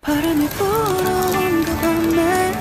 바람이 불어온 그 밤에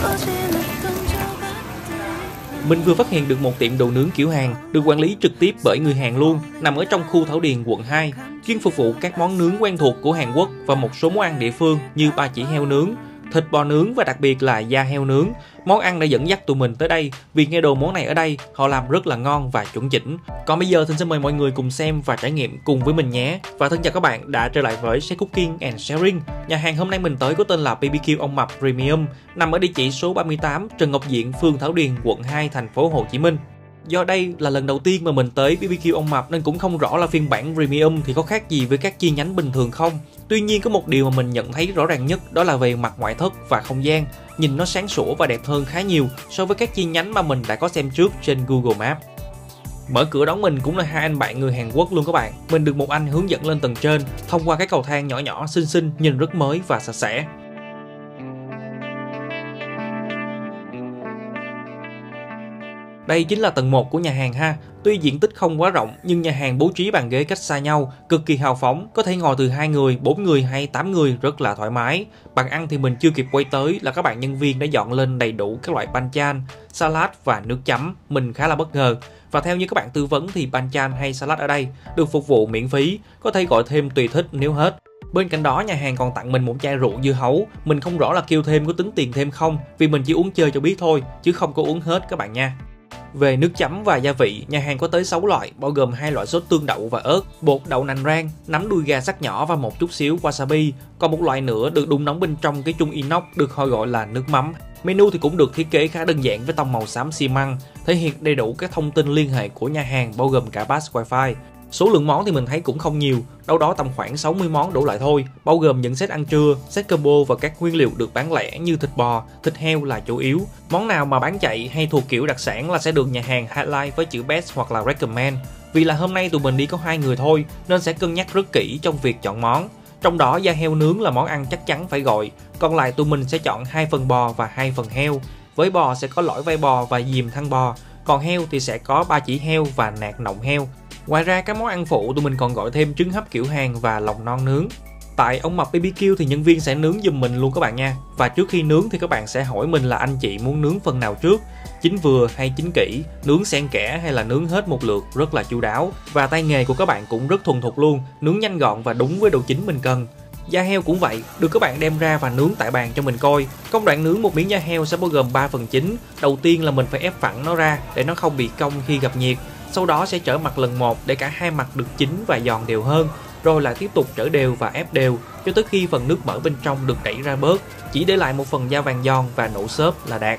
꺼진 어떤 조각들. Mình vừa phát hiện được một tiệm đồ nướng kiểu Hàn, được quản lý trực tiếp bởi người Hàn luôn, nằm ở trong khu Thảo Điền, quận 2, chuyên phục vụ các món nướng quen thuộc của Hàn Quốc và một số món ăn địa phương như ba chỉ heo nướng, thịt bò nướng và đặc biệt là da heo nướng. Món ăn đã dẫn dắt tụi mình tới đây vì nghe đồn món này ở đây họ làm rất là ngon và chuẩn chỉnh. Còn bây giờ thì xin mời mọi người cùng xem và trải nghiệm cùng với mình nhé. Và thân chào các bạn đã trở lại với Chef Cooking and Sharing. Nhà hàng hôm nay mình tới có tên là BBQ Ông Mập Premium, nằm ở địa chỉ số 38 Trần Ngọc Diện, phường Thảo Điền, quận 2, thành phố Hồ Chí Minh. Do đây là lần đầu tiên mà mình tới BBQ Ông Mập nên cũng không rõ là phiên bản Premium thì có khác gì với các chi nhánh bình thường không. Tuy nhiên có một điều mà mình nhận thấy rõ ràng nhất đó là về mặt ngoại thất và không gian. Nhìn nó sáng sủa và đẹp hơn khá nhiều so với các chi nhánh mà mình đã có xem trước trên Google Maps. Mở cửa đón mình cũng là hai anh bạn người Hàn Quốc luôn các bạn. Mình được một anh hướng dẫn lên tầng trên thông qua cái cầu thang nhỏ nhỏ xinh xinh nhìn rất mới và sạch sẽ. Đây chính là tầng 1 của nhà hàng ha. Tuy diện tích không quá rộng nhưng nhà hàng bố trí bàn ghế cách xa nhau, cực kỳ hào phóng, có thể ngồi từ 2 người, 4 người hay 8 người rất là thoải mái. Bàn ăn thì mình chưa kịp quay tới là các bạn nhân viên đã dọn lên đầy đủ các loại banchan, salad và nước chấm, mình khá là bất ngờ. Và theo như các bạn tư vấn thì banchan hay salad ở đây được phục vụ miễn phí, có thể gọi thêm tùy thích nếu hết. Bên cạnh đó nhà hàng còn tặng mình một chai rượu dưa hấu, mình không rõ là kêu thêm có tính tiền thêm không vì mình chỉ uống chơi cho biết thôi chứ không có uống hết các bạn nha. Về nước chấm và gia vị, nhà hàng có tới 6 loại, bao gồm 2 loại sốt tương đậu và ớt, bột đậu nành rang, nấm đuôi gà sắc nhỏ và một chút xíu wasabi. Còn một loại nữa được đun nóng bên trong cái chung inox được họ gọi là nước mắm. Menu thì cũng được thiết kế khá đơn giản với tông màu xám xi măng, thể hiện đầy đủ các thông tin liên hệ của nhà hàng bao gồm cả pass wifi. Số lượng món thì mình thấy cũng không nhiều, đâu đó tầm khoảng 60 món đủ lại thôi, bao gồm những set ăn trưa, set combo và các nguyên liệu được bán lẻ như thịt bò, thịt heo là chủ yếu. Món nào mà bán chạy hay thuộc kiểu đặc sản là sẽ được nhà hàng highlight với chữ best hoặc là recommend. Vì là hôm nay tụi mình đi có 2 người thôi nên sẽ cân nhắc rất kỹ trong việc chọn món. Trong đó da heo nướng là món ăn chắc chắn phải gọi, còn lại tụi mình sẽ chọn 2 phần bò và 2 phần heo. Với bò sẽ có lõi vai bò và diềm thăn bò, còn heo thì sẽ có ba chỉ heo và nạc nọng heo. Ngoài ra các món ăn phụ tụi mình còn gọi thêm trứng hấp kiểu Hàn và lòng non nướng. Tại Ông Mập BBQ thì nhân viên sẽ nướng giùm mình luôn các bạn nha. Và trước khi nướng thì các bạn sẽ hỏi mình là anh chị muốn nướng phần nào trước, chín vừa hay chín kỹ, nướng xen kẽ hay là nướng hết một lượt, rất là chu đáo. Và tay nghề của các bạn cũng rất thuần thục luôn, nướng nhanh gọn và đúng với độ chín mình cần. Da heo cũng vậy, được các bạn đem ra và nướng tại bàn cho mình coi. Công đoạn nướng một miếng da heo sẽ bao gồm 3 phần chính. Đầu tiên là mình phải ép phẳng nó ra để nó không bị cong khi gặp nhiệt. Sau đó sẽ trở mặt lần một để cả hai mặt được chín và giòn đều hơn. Rồi lại tiếp tục trở đều và ép đều cho tới khi phần nước mỡ bên trong được đẩy ra bớt. Chỉ để lại một phần da vàng giòn và nổ xốp là đạt.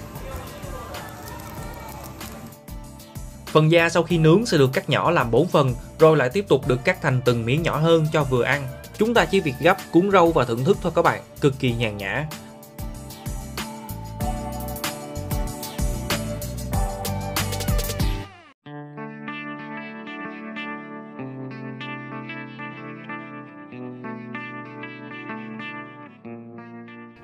Phần da sau khi nướng sẽ được cắt nhỏ làm 4 phần, rồi lại tiếp tục được cắt thành từng miếng nhỏ hơn cho vừa ăn. Chúng ta chỉ việc gắp, cuốn rau và thưởng thức thôi các bạn, cực kỳ nhàn nhã.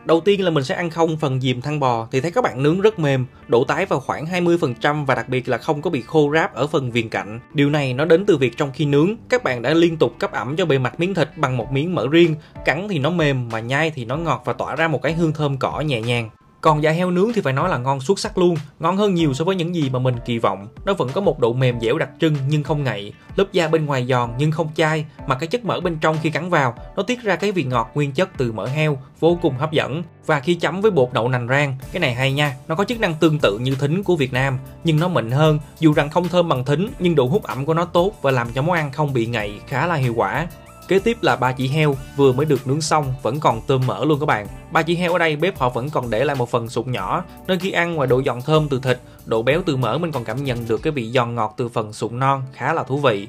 Đầu tiên là mình sẽ ăn không phần diềm thăn bò thì thấy các bạn nướng rất mềm, độ tái vào khoảng 20% và đặc biệt là không có bị khô ráp ở phần viền cạnh. Điều này nó đến từ việc trong khi nướng, các bạn đã liên tục cấp ẩm cho bề mặt miếng thịt bằng một miếng mỡ riêng, cắn thì nó mềm mà nhai thì nó ngọt và tỏa ra một cái hương thơm cỏ nhẹ nhàng. Còn da heo nướng thì phải nói là ngon xuất sắc luôn, ngon hơn nhiều so với những gì mà mình kỳ vọng. Nó vẫn có một độ mềm dẻo đặc trưng nhưng không ngậy, lớp da bên ngoài giòn nhưng không chai, mà cái chất mỡ bên trong khi cắn vào, nó tiết ra cái vị ngọt nguyên chất từ mỡ heo, vô cùng hấp dẫn. Và khi chấm với bột đậu nành rang, cái này hay nha, nó có chức năng tương tự như thính của Việt Nam, nhưng nó mịn hơn, dù rằng không thơm bằng thính nhưng độ hút ẩm của nó tốt và làm cho món ăn không bị ngậy, khá là hiệu quả. Kế tiếp là ba chỉ heo, vừa mới được nướng xong, vẫn còn tươm mỡ luôn các bạn. Ba chỉ heo ở đây bếp họ vẫn còn để lại một phần sụn nhỏ, nên khi ăn ngoài độ giòn thơm từ thịt, độ béo từ mỡ mình còn cảm nhận được cái vị giòn ngọt từ phần sụn non, khá là thú vị.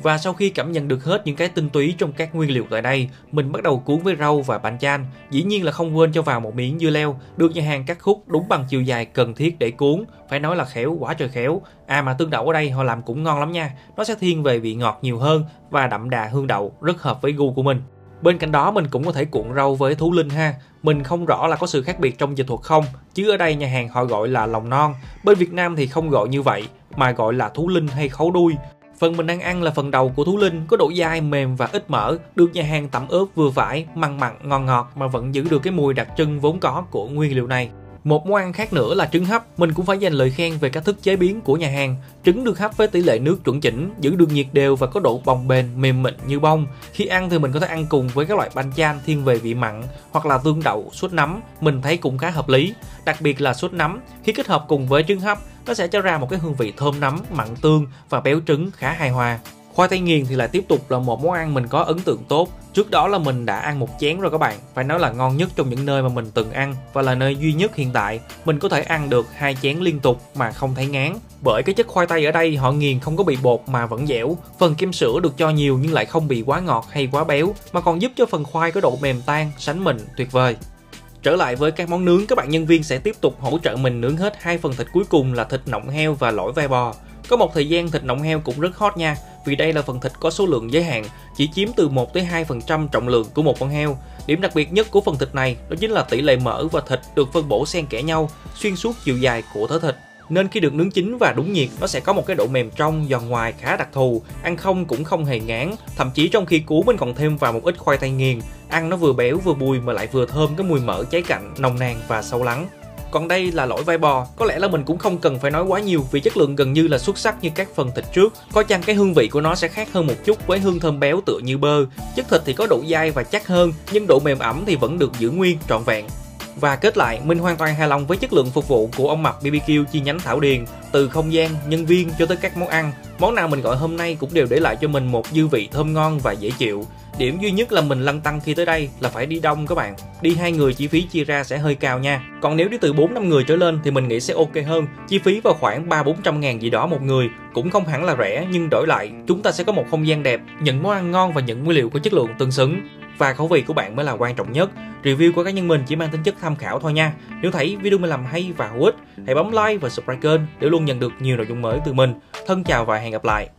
Và sau khi cảm nhận được hết những cái tinh túy trong các nguyên liệu tại đây, mình bắt đầu cuốn với rau và banchan. Dĩ nhiên là không quên cho vào một miếng dưa leo, được nhà hàng cắt khúc đúng bằng chiều dài cần thiết để cuốn. Phải nói là khéo, quá trời khéo. Mà tương đậu ở đây họ làm cũng ngon lắm nha. Nó sẽ thiên về vị ngọt nhiều hơn và đậm đà hương đậu, rất hợp với gu của mình. Bên cạnh đó mình cũng có thể cuộn rau với thú linh ha. Mình không rõ là có sự khác biệt trong dịch thuật không, chứ ở đây nhà hàng họ gọi là lòng non. Bên Việt Nam thì không gọi như vậy, mà gọi là thú linh hay khấu đuôi. Phần mình đang ăn là phần đầu của thú linh, có độ dai, mềm và ít mỡ, được nhà hàng tẩm ướp vừa phải, mặn mặn, ngon ngọt mà vẫn giữ được cái mùi đặc trưng vốn có của nguyên liệu này. Một món ăn khác nữa là trứng hấp, mình cũng phải dành lời khen về cách thức chế biến của nhà hàng. Trứng được hấp với tỷ lệ nước chuẩn chỉnh, giữ được nhiệt đều và có độ bồng bềnh, mềm mịn như bông. Khi ăn thì mình có thể ăn cùng với các loại bánh chan thiên về vị mặn hoặc là tương đậu, sốt nấm, mình thấy cũng khá hợp lý. Đặc biệt là sốt nấm, khi kết hợp cùng với trứng hấp, nó sẽ cho ra một cái hương vị thơm nấm, mặn tương và béo trứng khá hài hòa. Khoai tây nghiền thì lại tiếp tục là một món ăn mình có ấn tượng tốt. Trước đó là mình đã ăn một chén rồi các bạn, phải nói là ngon nhất trong những nơi mà mình từng ăn và là nơi duy nhất hiện tại mình có thể ăn được 2 chén liên tục mà không thấy ngán. Bởi cái chất khoai tây ở đây họ nghiền không có bị bột mà vẫn dẻo, phần kem sữa được cho nhiều nhưng lại không bị quá ngọt hay quá béo mà còn giúp cho phần khoai có độ mềm tan, sánh mịn, tuyệt vời. Trở lại với các món nướng, các bạn nhân viên sẽ tiếp tục hỗ trợ mình nướng hết 2 phần thịt cuối cùng là thịt nọng heo và lỏi vai bò. Có một thời gian thịt nọng heo cũng rất hot nha, vì đây là phần thịt có số lượng giới hạn, chỉ chiếm từ 1 tới 2% trọng lượng của một con heo. Điểm đặc biệt nhất của phần thịt này đó chính là tỷ lệ mỡ và thịt được phân bổ xen kẽ nhau xuyên suốt chiều dài của thớ thịt. Nên khi được nướng chín và đúng nhiệt, nó sẽ có một cái độ mềm trong, giòn ngoài khá đặc thù, ăn không cũng không hề ngán. Thậm chí trong khi cuốn mình còn thêm vào một ít khoai tây nghiền, ăn nó vừa béo vừa bùi mà lại vừa thơm cái mùi mỡ cháy cạnh, nồng nàn và sâu lắng. Còn đây là lỏi vai bò, có lẽ là mình cũng không cần phải nói quá nhiều vì chất lượng gần như là xuất sắc như các phần thịt trước. Có chăng cái hương vị của nó sẽ khác hơn một chút với hương thơm béo tựa như bơ. Chất thịt thì có độ dai và chắc hơn, nhưng độ mềm ẩm thì vẫn được giữ nguyên trọn vẹn. Và kết lại, mình hoàn toàn hài lòng với chất lượng phục vụ của ông Mập BBQ chi nhánh Thảo Điền. Từ không gian, nhân viên cho tới các món ăn, món nào mình gọi hôm nay cũng đều để lại cho mình một dư vị thơm ngon và dễ chịu. Điểm duy nhất là mình lăn tăn khi tới đây là phải đi đông các bạn. Đi 2 người chi phí chia ra sẽ hơi cao nha. Còn nếu đi từ 4-5 người trở lên thì mình nghĩ sẽ ok hơn. Chi phí vào khoảng 300-400 ngàn gì đó một người, cũng không hẳn là rẻ, nhưng đổi lại chúng ta sẽ có một không gian đẹp, những món ăn ngon và những nguyên liệu có chất lượng tương xứng. Và khẩu vị của bạn mới là quan trọng nhất. Review của cá nhân mình chỉ mang tính chất tham khảo thôi nha. Nếu thấy video mình làm hay và hữu ích, hãy bấm like và subscribe kênh để luôn nhận được nhiều nội dung mới từ mình. Thân chào và hẹn gặp lại.